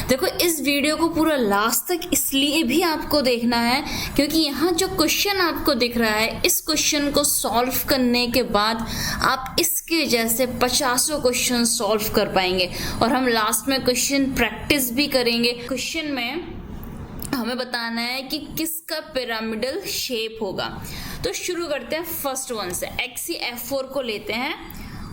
देखो इस वीडियो को पूरा लास्ट तक इसलिए भी आपको देखना है क्योंकि यहाँ जो क्वेश्चन आपको दिख रहा है, इस क्वेश्चन को सॉल्व करने के बाद आप इसके जैसे 50 क्वेश्चन सॉल्व कर पाएंगे। और हम लास्ट में क्वेश्चन प्रैक्टिस भी करेंगे। क्वेश्चन में हमें बताना है कि किसका पिरामिडल शेप होगा। तो शुरू करते हैं फर्स्ट वन से। XCF4 को लेते हैं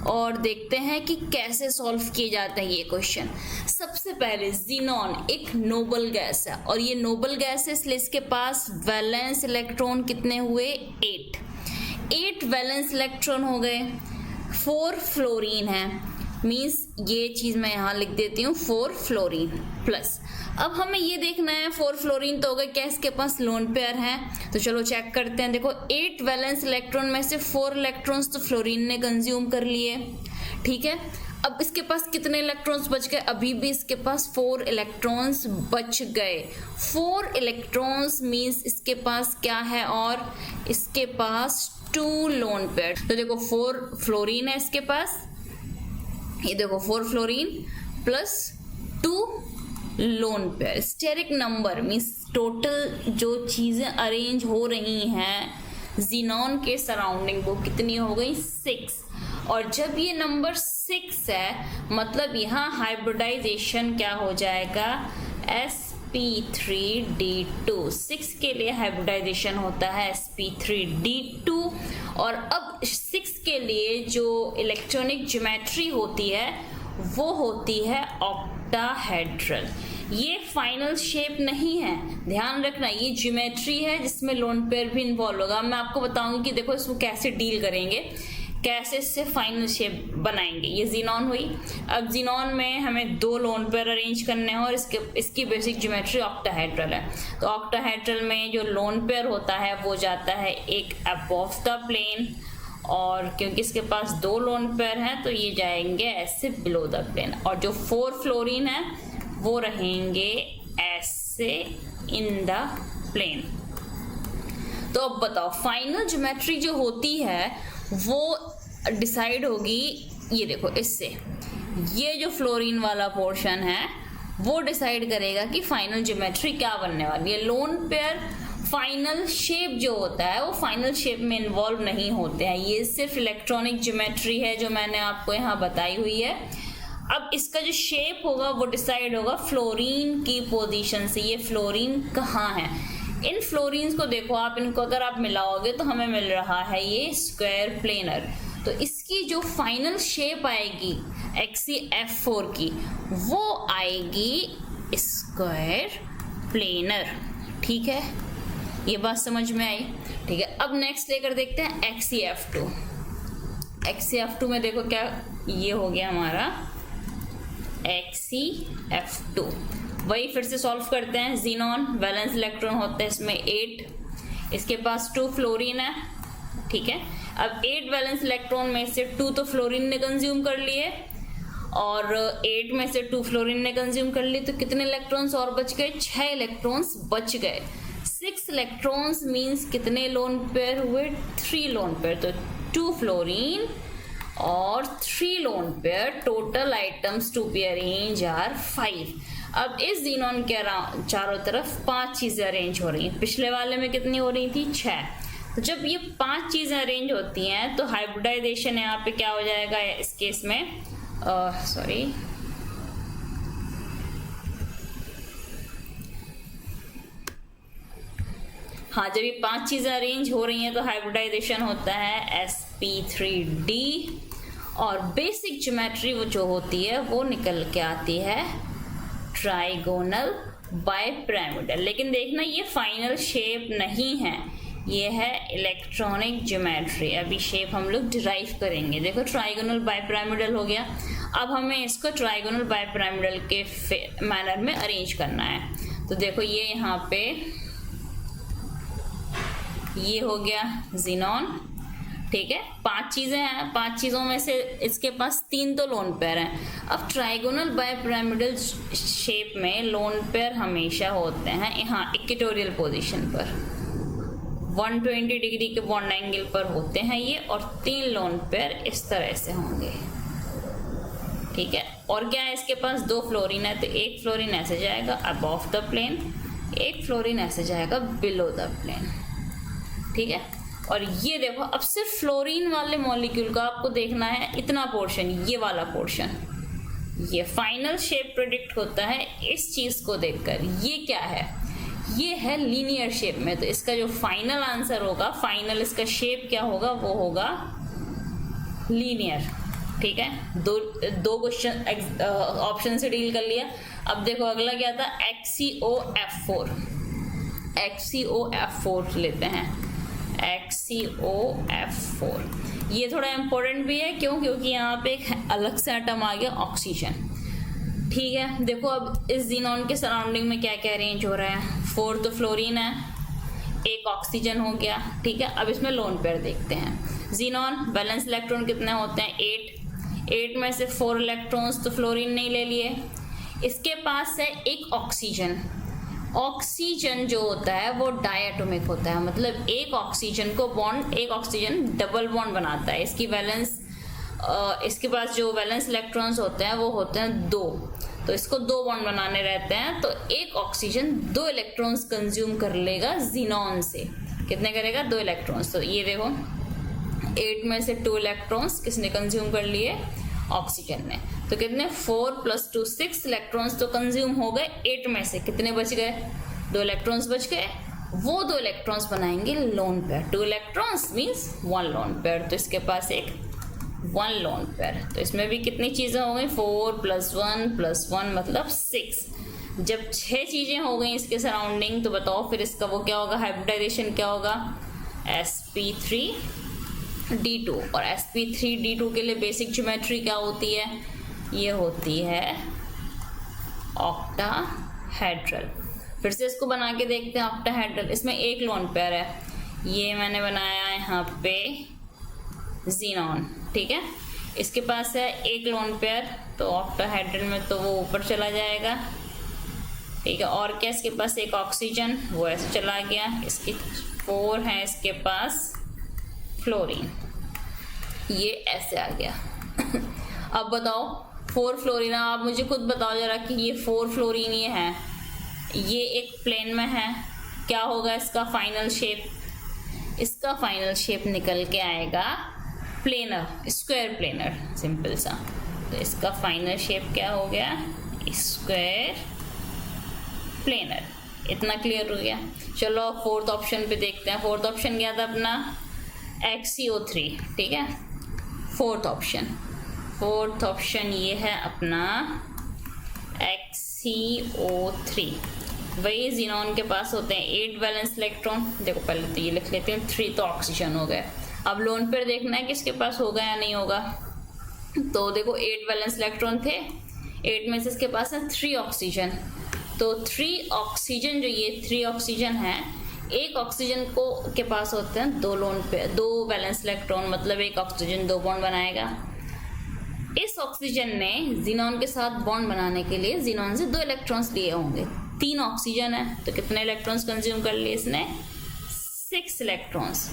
और देखते हैं कि कैसे सॉल्व किए जाते हैं ये क्वेश्चन। सबसे पहले ज़ीनॉन एक नोबल गैस है और ये नोबल गैस है, इसलिए इसके पास वैलेंस इलेक्ट्रॉन कितने हुए? 8 वैलेंस इलेक्ट्रॉन हो गए। 4 फ्लोरीन है, मीन्स ये चीज़ मैं यहाँ लिख देती हूँ 4 फ्लोरीन प्लस। अब हमें ये देखना है 4 फ्लोरीन तो हो गए, क्या इसके पास लोन पेयर है? तो चलो चेक करते हैं। देखो 8 वैलेंस इलेक्ट्रॉन में से 4 इलेक्ट्रॉन्स तो फ्लोरीन ने कंज्यूम कर लिए, ठीक है। अब इसके पास कितने इलेक्ट्रॉन्स बच गए? अभी भी इसके पास 4 इलेक्ट्रॉन्स बच गए। 4 इलेक्ट्रॉन्स मीन्स इसके पास क्या है? और इसके पास 2 लोन पेयर। तो देखो 4 फ्लोरीन है इसके पास, ये देखो 4 fluorine plus 2 lone pair. Steric number means total जो चीज़ें अरेंज हो रही हैं ज़ीनॉन के सराउंडिंग वो कितनी हो गई? 6। और जब ये नंबर 6 है मतलब यहाँ हाइब्रिडाइजेशन क्या हो जाएगा? sp3d2। 6 के लिए हाइब्रिडाइजेशन होता है sp3d2। और अब 6 के लिए जो इलेक्ट्रॉनिक ज्योमेट्री होती है वो होती है ऑक्टाहेड्रल। ये फाइनल शेप नहीं है, ध्यान रखना, ये ज्योमेट्री है जिसमें लोन पेयर भी इन्वॉल्व होगा। मैं आपको बताऊंगी कि देखो इसको कैसे डील करेंगे, कैसे इससे फाइनल शेप बनाएंगे। ये ज़ीनॉन हुई। अब ज़ीनॉन में हमें 2 लोन पेयर अरेंज करने हैं और इसकी बेसिक ज्योमेट्री ऑक्टाहेड्रल है। तो ऑक्टाहेड्रल में जो लोन पेयर होता है वो जाता है एक अबव द प्लेन, और क्योंकि इसके पास 2 लोन पेयर हैं तो ये जाएंगे ऐसे बिलो द प्लेन। और जो 4 फ्लोरीन है वो रहेंगे ऐसे इन द प्लेन। तो अब बताओ फाइनल ज्योमेट्री जो होती है वो डिसाइड होगी, ये देखो इससे, ये जो फ्लोरीन वाला पोर्शन है वो डिसाइड करेगा कि फाइनल ज्योमेट्री क्या बनने वाली है। लोन पेयर फाइनल शेप जो होता है वो फाइनल शेप में इन्वॉल्व नहीं होते हैं, ये सिर्फ इलेक्ट्रॉनिक ज्योमेट्री है जो मैंने आपको यहाँ बताई हुई है। अब इसका जो शेप होगा वो डिसाइड होगा फ्लोरीन की पोजीशन से। ये फ्लोरीन कहाँ है? इन फ्लोरीन्स को देखो आप, इनको अगर आप मिलाओगे तो हमें मिल रहा है ये स्क्वायर प्लेनर। तो इसकी जो फाइनल शेप आएगी XCF4 की वो आएगी स्क्वायर प्लेनर, ठीक है। ये बात समझ में आई, ठीक है। अब नेक्स्ट लेकर देखते हैं XCF2। XCF2 में देखो क्या ये हो गया हमारा XCF2। वही फिर से सॉल्व करते हैं। ज़ीनॉन वैलेंस इलेक्ट्रॉन होते हैं इसमें 8, इसके पास 2 फ्लोरीन है, ठीक है। अब 8 वैलेंस इलेक्ट्रॉन में से 2 तो फ्लोरीन ने कंज्यूम कर लिए और 8 में से 2 फ्लोरीन ने कंज्यूम कर लिए, तो कितने इलेक्ट्रॉन्स और बच गए? 6 इलेक्ट्रॉन्स बच गए। 6 इलेक्ट्रॉन्स मीन्स कितने लोन पेयर हुए? 3 लोन पेयर। तो 2 फ्लोरीन और 3 lone pair, total items to be arrange are 5। अब इस ज़ीनॉन के चारों तरफ 5 चीज़ें अरेंज हो रही हैं। पिछले वाले में कितनी हो रही थी? 6। तो जब ये 5 चीज़ें अरेंज होती हैं तो हाइब्रिडाइजेशन यहाँ पे क्या हो जाएगा इस केस में? हाँ, जब ये 5 चीज़ें अरेंज हो रही हैं तो हाइब्रिडाइजेशन होता है sp3d। और बेसिक ज्योमेट्री वो जो होती है वो निकल के आती है ट्राइगोनल बाइपिरामिडल। लेकिन देखना ये फाइनल शेप नहीं है, ये है इलेक्ट्रॉनिक ज्योमेट्री। अभी शेप हम लोग डिराइव करेंगे। देखो ट्राइगोनल बाइपिरामिडल हो गया। अब हमें इसको ट्राइगोनल बाइपिरामिडल के मैनर में अरेंज करना है। तो देखो ये यहाँ पे ये हो गया ज़ीनॉन, ठीक है। 5 चीज़ें हैं, 5 चीज़ों में से इसके पास 3 तो लोन पेयर हैं। अब ट्राइगोनल बाइपिरामिडल शेप में लोन पेयर हमेशा होते हैं यहाँ इक्वेटोरियल पोजीशन पर, 120 डिग्री के बॉन्ड एंगल पर होते हैं ये, और 3 लोन पेयर इस तरह से होंगे, ठीक है। और क्या है इसके पास, 2 फ्लोरीन है, तो एक फ्लोरीन ऐसे जाएगा अबव द प्लेन, एक फ्लोरीन ऐसे जाएगा बिलो द प्लेन, ठीक है। और ये देखो, अब सिर्फ फ्लोरीन वाले मॉलिक्यूल का आपको देखना है इतना पोर्शन, ये वाला पोर्शन, ये फाइनल शेप प्रेडिक्ट होता है इस चीज को देखकर। ये क्या है, ये है लीनियर शेप में, तो इसका जो फाइनल आंसर होगा, फाइनल इसका शेप क्या होगा, वो होगा लीनियर, ठीक है। दो क्वेश्चन ऑप्शन से डील कर लिया। अब देखो अगला क्या था, XCOF4, XCOF4 लेते हैं, XCOF4। ये थोड़ा इंपॉर्टेंट भी है, क्यों, क्योंकि यहाँ पे एक अलग से एटम आ गया ऑक्सीजन, ठीक है। देखो अब इस जीनॉन के सराउंडिंग में क्या क्या अरेंज हो रहा है, 4 तो फ्लोरीन है, एक ऑक्सीजन हो गया, ठीक है। अब इसमें लोन पेयर देखते हैं। जीनॉन बैलेंस इलेक्ट्रॉन कितने होते हैं, 8 में से 4 इलेक्ट्रॉन्स तो फ्लोरीन ने ले लिए। इसके पास है एक ऑक्सीजन, ऑक्सीजन जो होता है वो डायटोमिक होता है, मतलब एक ऑक्सीजन को बॉन्ड, एक ऑक्सीजन डबल बॉन्ड बनाता है। इसकी वैलेंस, इसके पास जो वैलेंस इलेक्ट्रॉन्स होते हैं वो होते हैं 2, तो इसको 2 बॉन्ड बनाने रहते हैं, तो एक ऑक्सीजन 2 इलेक्ट्रॉन्स कंज्यूम कर लेगा जीनॉन से। कितने करेगा, 2 इलेक्ट्रॉन्स। तो ये देखो 8 में से 2 इलेक्ट्रॉन्स किसने कंज्यूम कर लिए, ऑक्सीजन ने। तो कितने, 4 + 2 6 इलेक्ट्रॉन्स तो कंज्यूम हो गए। 8 में से कितने बच गए, 2 इलेक्ट्रॉन्स बच गए। वो 2 इलेक्ट्रॉन्स बनाएंगे lone pair, 2 electrons means 1 lone pair, तो इसके पास एक 1 लोन पेयर। तो इसमें भी कितनी चीजें हो गई, 4 + 1 + 1 मतलब 6। जब 6 चीजें हो गई इसके सराउंडिंग, तो बताओ फिर इसका वो क्या होगा, हाइब्रिडाइजेशन क्या होगा, sp3d2। और sp3d2 के लिए बेसिक ज्योमेट्री क्या होती है, ये होती है ऑक्टाहेड्रल। फिर से इसको बना के देखते हैं ऑक्टाहेड्रल। इसमें एक लोन पेयर है, ये मैंने बनाया है यहाँ पे जीनॉन, ठीक है। इसके पास है एक लोन पेयर, तो ऑक्टाहेड्रल में तो वो ऊपर चला जाएगा, ठीक है। और क्या, इसके पास एक ऑक्सीजन, वो ऐसे चला गया। इसकी 4 है इसके पास फ्लोरीन, ये ऐसे आ गया। अब बताओ 4 फ्लोरीन, आप मुझे खुद बताओ जरा कि ये 4 फ्लोरीन ये है, ये एक प्लेन में है, क्या होगा इसका फाइनल शेप, इसका फाइनल शेप निकल के आएगा प्लेनर, स्क्वायर प्लेनर, सिंपल सा। तो इसका फाइनल शेप क्या हो गया, स्क्वायर प्लेनर। इतना क्लियर हो गया। चलो 4th ऑप्शन पे देखते हैं। 4th ऑप्शन क्या था अपना, XCO3, ठीक है। 4th ऑप्शन ये है अपना XCO3। वही जीनॉन के पास होते हैं 8 वैलेंस इलेक्ट्रॉन। देखो पहले तो ये लिख लेते हैं, 3 तो ऑक्सीजन हो गए। अब लोन पेयर देखना है किसके पास होगा या नहीं होगा। तो देखो 8 वैलेंस इलेक्ट्रॉन थे, 8 में से इसके पास है 3 ऑक्सीजन। तो 3 ऑक्सीजन, जो ये 3 ऑक्सीजन है, एक ऑक्सीजन को के पास होते हैं 2 लोन पेयर, 2 वैलेंस इलेक्ट्रॉन, मतलब एक ऑक्सीजन 2 बॉन्ड बनाएगा। इस ऑक्सीजन ने जीनॉन के साथ बॉन्ड बनाने के लिए जीनॉन से 2 इलेक्ट्रॉन्स लिए होंगे। 3 ऑक्सीजन है, तो कितने इलेक्ट्रॉन्स कंज्यूम कर लिए इसने, 6 इलेक्ट्रॉन्स।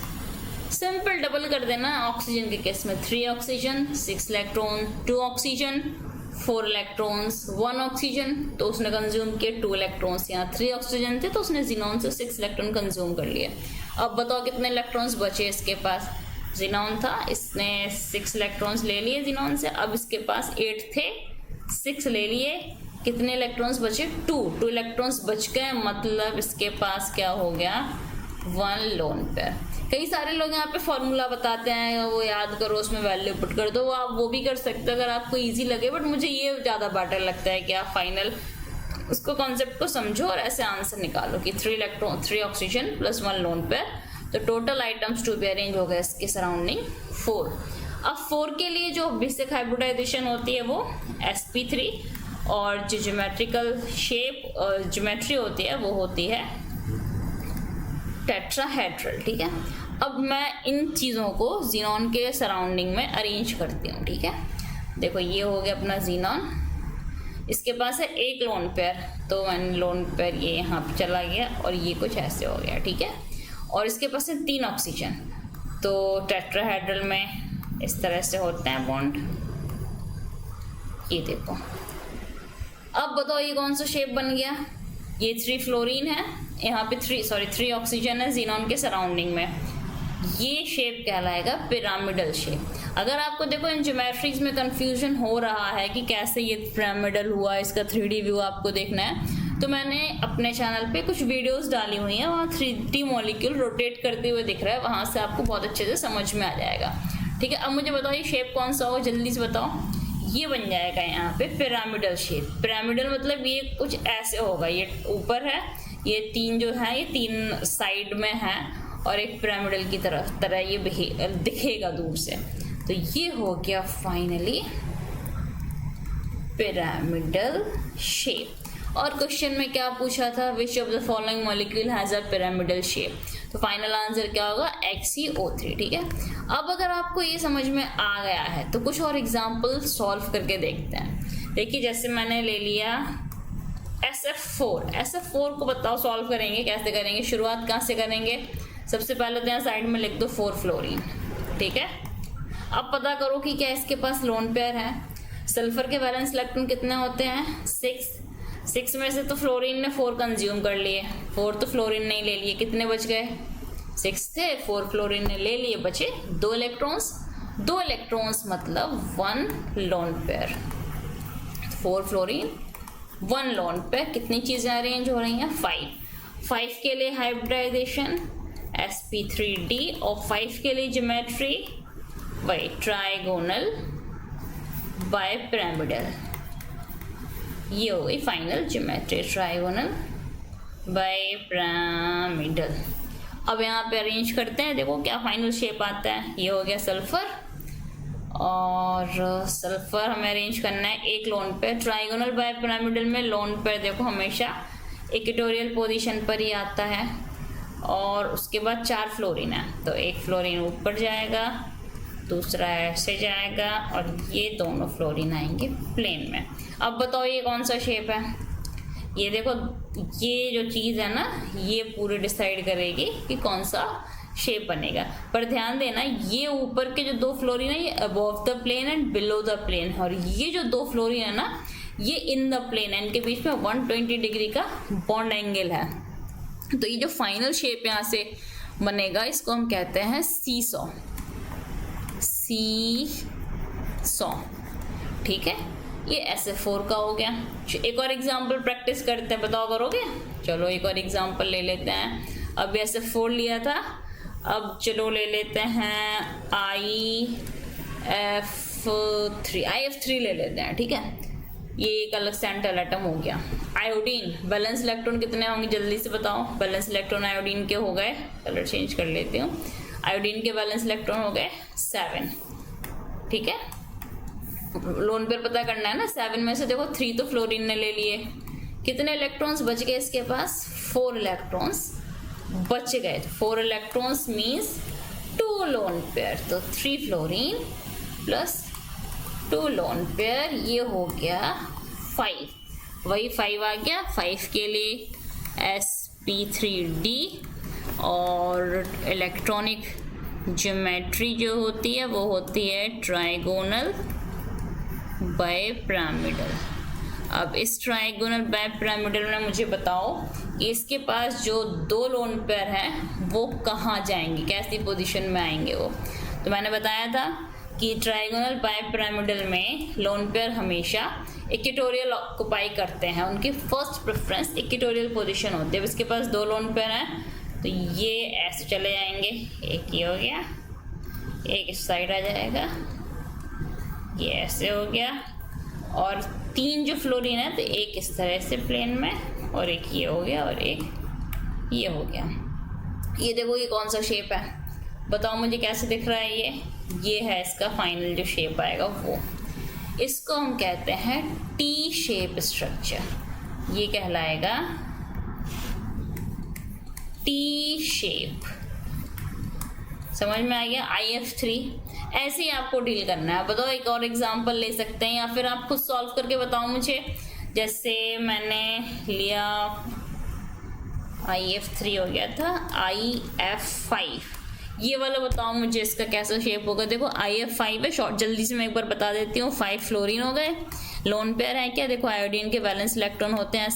सिंपल डबल कर देना ऑक्सीजन के केस में, 3 oxygen 6 electron, 2 oxygen 4 electrons, 1 oxygen तो उसने कंज्यूम किए 2 इलेक्ट्रॉन्स। यहाँ 3 ऑक्सीजन थे तो उसने जीनॉन से 6 इलेक्ट्रॉन कंज्यूम कर लिए। अब बताओ कितने इलेक्ट्रॉन्स बचे इसके पास, जीनॉन था, इसने 6 इलेक्ट्रॉन्स ले लिए जीनॉन से। अब इसके पास 8 थे, 6 ले लिए, कितने इलेक्ट्रॉन्स बचे, 2 इलेक्ट्रॉन्स बच गए, मतलब इसके पास क्या हो गया, 1 लोन पेयर। कई सारे लोग यहाँ पे फॉर्मूला बताते हैं, वो याद करो, उसमें वैल्यू पुट कर दो, आप वो भी कर सकते हो अगर आपको इजी लगे, बट मुझे ये ज़्यादा बेटर लगता है कि आप फाइनल उसको कॉन्सेप्ट को समझो और ऐसे आंसर निकालो कि 3 ऑक्सीजन + 1 लोन पेयर। तो total items to be arrange हो गए इसके सराउंडिंग 4। अब 4 के लिए जो बेसिक हाइब्रिडाइजेशन होती है वो sp3, और जो ज्योमेट्रिकल शेप ज्योमेट्री होती है वो होती है टेट्राहेड्रल, ठीक है। अब मैं इन चीज़ों को जीनॉन के सराउंडिंग में अरेंज करती हूँ, ठीक है। देखो ये हो गया अपना जीनॉन, इसके पास है एक लोन पेयर, तो मैंने लोन पेयर ये यहाँ पे चला गया और ये कुछ ऐसे हो गया, ठीक है। और इसके पास है 3 ऑक्सीजन, तो टेट्राहेड्रल में इस तरह से होते हैं बॉन्ड, ये देखो, अब बताओ ये कौन सा शेप बन गया। ये 3 फ्लोरीन है, यहाँ पे 3 ऑक्सीजन है जीनॉन के सराउंडिंग में। ये शेप कहलाएगा पिरामिडल शेप। अगर आपको देखो इन ज्योमेट्रीज में कंफ्यूजन हो रहा है कि कैसे ये पिरामिडल हुआ, इसका 3D व्यू आपको देखना है, तो मैंने अपने चैनल पे कुछ वीडियोस डाली हुई हैं, वहाँ 3D मॉलिक्यूल रोटेट करते हुए दिख रहा है, वहाँ से आपको बहुत अच्छे से समझ में आ जाएगा। ठीक है, अब मुझे बताओ ये शेप कौन सा होगा, जल्दी से बताओ। ये बन जाएगा यहाँ पे पिरामिडल शेप। पिरामिडल मतलब ये कुछ ऐसे होगा, ये ऊपर है, ये 3 जो है ये 3 साइड में है और एक पिरामिडल की तरह ये दिखेगा दूर से। तो ये हो गया फाइनली पिरामिडल शेप। और क्वेश्चन में क्या पूछा था, which of the following molecule has a pyramidal shape. तो फाइनल आंसर क्या होगा, XeO3। ठीक है, अब अगर आपको ये समझ में आ गया है तो कुछ और एग्जाम्पल सॉल्व करके देखते हैं। देखिए जैसे मैंने ले लिया SF4 को बताओ सॉल्व करेंगे कैसे करेंगे, शुरुआत कहाँ से करेंगे। सबसे पहले तो यहाँ साइड में लिख दो 4 फ्लोरीन। ठीक है, अब पता करो कि क्या इसके पास लोन पेयर है। सल्फर के वैलेंस इलेक्ट्रॉन कितने होते हैं, 6 में से तो फ्लोरीन ने 4 कंज्यूम कर लिए, 4 तो फ्लोरीन नहीं ले लिए, कितने बच गए, 6 थे, 4 फ्लोरीन ने ले लिए, बचे 2 इलेक्ट्रॉन्स मतलब 1 lone pair. 4 fluorine 1 lone pair, कितनी चीजें अरेंज हो रही हैं, 5 के लिए हाइब्रिडाइजेशन sp3d और 5 के लिए ज्योमेट्री वही ट्राइगोनल बाइपिरामिडल। ये हो गई फाइनल ज्योमेट्री, ट्राइगोनल बाइपिरामिडल। अब यहाँ पे अरेंज करते हैं, देखो क्या फाइनल शेप आता है। ये हो गया सल्फर, और सल्फर हमें अरेंज करना है एक लोन पेयर। ट्राइगोनल बाइपिरामिडल में लोन पेयर देखो हमेशा इक्वेटोरियल पोजीशन पर ही आता है, और उसके बाद 4 फ्लोरीन है, तो एक फ्लोरीन ऊपर जाएगा, दूसरा ऐसे जाएगा, और ये दोनों फ्लोरीन आएंगे प्लेन में। अब बताओ ये कौन सा शेप है। ये देखो ये जो चीज़ है ना, ये पूरे डिसाइड करेगी कि कौन सा शेप बनेगा। पर ध्यान देना ये ऊपर के जो 2 फ्लोरीन है ये above the plane and below the plane है, और ये जो 2 फ्लोरीन है ना ये इन द प्लेन है, इनके बीच में 120 डिग्री का बॉन्ड एंगल है। तो ये जो फाइनल शेप यहाँ से बनेगा इसको हम कहते हैं सीसॉ। ठीक है, ये SF4 का हो गया। एक और एग्जांपल प्रैक्टिस करते हैं, बताओ करोगे। चलो एक और एग्जांपल ले लेते हैं। अब SF4 लिया था, अब चलो ले लेते हैं IF3 ले लेते हैं। ठीक है, ये एक अलग सेंट्रल एटम हो गया। आयोडीन बैलेंस इलेक्ट्रॉन कितने होंगे, जल्दी से बताओ। बैलेंस इलेक्ट्रॉन आयोडीन के हो गए, कलर चेंज कर लेती हूँ। आयोडीन के बैलेंस इलेक्ट्रॉन हो गए 7। ठीक है, लोन पेयर पता करना है ना। 7 में से देखो 3 तो फ्लोरीन ने ले लिए, कितने इलेक्ट्रॉन्स बच गए इसके पास, 4 इलेक्ट्रॉन्स बच गए। 4 इलेक्ट्रॉन्स मीन्स 2 लोन पेयर, तो 3 फ्लोरीन प्लस 2 लोन पेयर, ये हो गया 5। वही 5 आ गया। 5 के लिए sp3d, और इलेक्ट्रॉनिक ज्योमेट्री जो होती है वो होती है ट्राइगोनल बाइपिरामिडल। अब इस ट्राइगोनल बाइपिरामिडल में मुझे बताओ कि इसके पास जो 2 लोन पेयर हैं वो कहाँ जाएंगे, कैसी पोजीशन में आएंगे वो। तो मैंने बताया था कि ट्राइगोनल बाइपिरामिडल में लोन पेयर हमेशा इक्वेटोरियल ऑक्युपाई करते हैं, उनकी फर्स्ट प्रेफरेंस इक्वेटोरियल पोजीशन होती है। इसके पास 2 लोन पेयर हैं तो ये ऐसे चले जाएंगे, एक ये हो गया, एक इस साइड आ जाएगा, ये ऐसे हो गया, और 3 जो फ्लोरीन है तो एक इस तरह से प्लेन में, और एक ये हो गया, और एक ये हो गया। ये देखो ये कौन सा शेप है, बताओ मुझे कैसे दिख रहा है। ये है इसका फाइनल जो शेप आएगा वो। इसको हम कहते हैं टी शेप स्ट्रक्चर, ये कहलाएगा टी शेप। समझ में आ गया। IF3 ऐसे ही आपको डील करना है। बताओ एक और एग्जांपल ले सकते हैं, या फिर आप खुद सॉल्व करके बताओ मुझे। जैसे मैंने लिया IF3 हो गया था, IF5 ये वाला बताओ मुझे इसका कैसा शेप होगा। देखो IF5 है, शॉर्ट जल्दी से मैं एक बार बता देती हूँ। 5 फ्लोरीन हो गए, लोन पेयर है क्या, देखो आयोडीन के वैलेंस इलेक्ट्रॉन होते हैं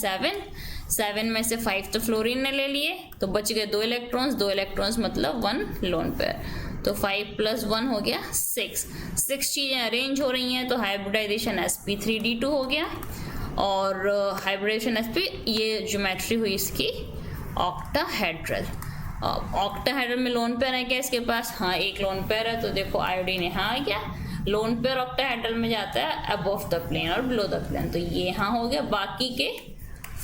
7 में से 5 तो फ्लोरीन ने ले लिए, तो बच गए 2 इलेक्ट्रॉन्स मतलब 1 लोन पेयर, तो 5 + 1 हो गया 6 चीजें अरेंज हो रही हैं, तो हाइब्रिडाइजेशन sp3d2 हो गया, और हाइब्रिडाइजेशन sp, ये ज्योमेट्री हुई इसकी ऑक्टाहेड्रल। ऑक्टाहेड्रल में लोन पेयर है क्या इसके पास, हाँ एक लोन पेयर है, तो देखो आयोडीन यहाँ आ गया, लोन पेयर ऑक्टाहेड्रल में जाता है अबव द प्लेन और बिलो द प्लेन, तो ये यहाँ हो गया, बाकी के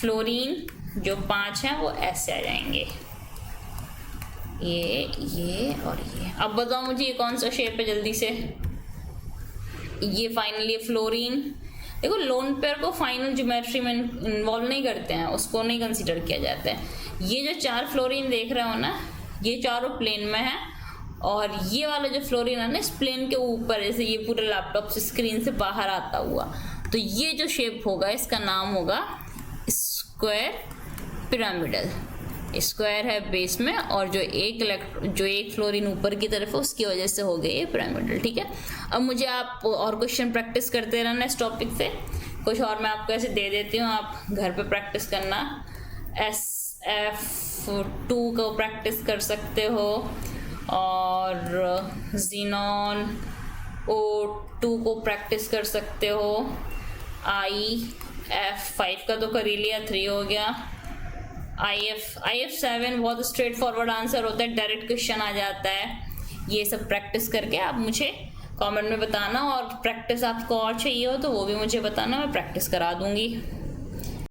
फ्लोरीन जो 5 हैं वो ऐसे आ जाएंगे, ये और ये। अब बताओ मुझे ये कौन सा शेप है जल्दी से, ये फाइनली फ्लोरीन। देखो लोन पेयर को फाइनल ज्योमेट्री में इन्वॉल्व नहीं करते हैं, उसको नहीं कंसीडर किया जाता है। ये जो 4 फ्लोरीन देख रहे हो ना, ये चारों प्लेन में है, और ये वाला जो फ्लोरीन है ना इस प्लेन के ऊपर, जैसे ये पूरे लैपटॉप से स्क्रीन से बाहर आता हुआ, तो ये जो शेप होगा इसका नाम होगा स्क्वायर पिरामिडल। स्क्वायर है बेस में, और जो एक फ्लोरीन ऊपर की तरफ है उसकी वजह से हो गया ये पिरामिडल, ठीक है। अब मुझे आप और क्वेश्चन प्रैक्टिस करते रहना इस टॉपिक से, कुछ और मैं आपको ऐसे दे देती हूँ, आप घर पे प्रैक्टिस करना। SF2 को प्रैक्टिस कर सकते हो, और ज़ीनॉन O2 को प्रैक्टिस कर सकते हो, IF5 का तो कर ही लिया, 3 हो गया। IF7 बहुत स्ट्रेट फॉरवर्ड आंसर होता है, डायरेक्ट क्वेश्चन आ जाता है। ये सब प्रैक्टिस करके आप मुझे कमेंट में बताना, और प्रैक्टिस आपको और चाहिए हो तो वो भी मुझे बताना, मैं प्रैक्टिस करा दूंगी।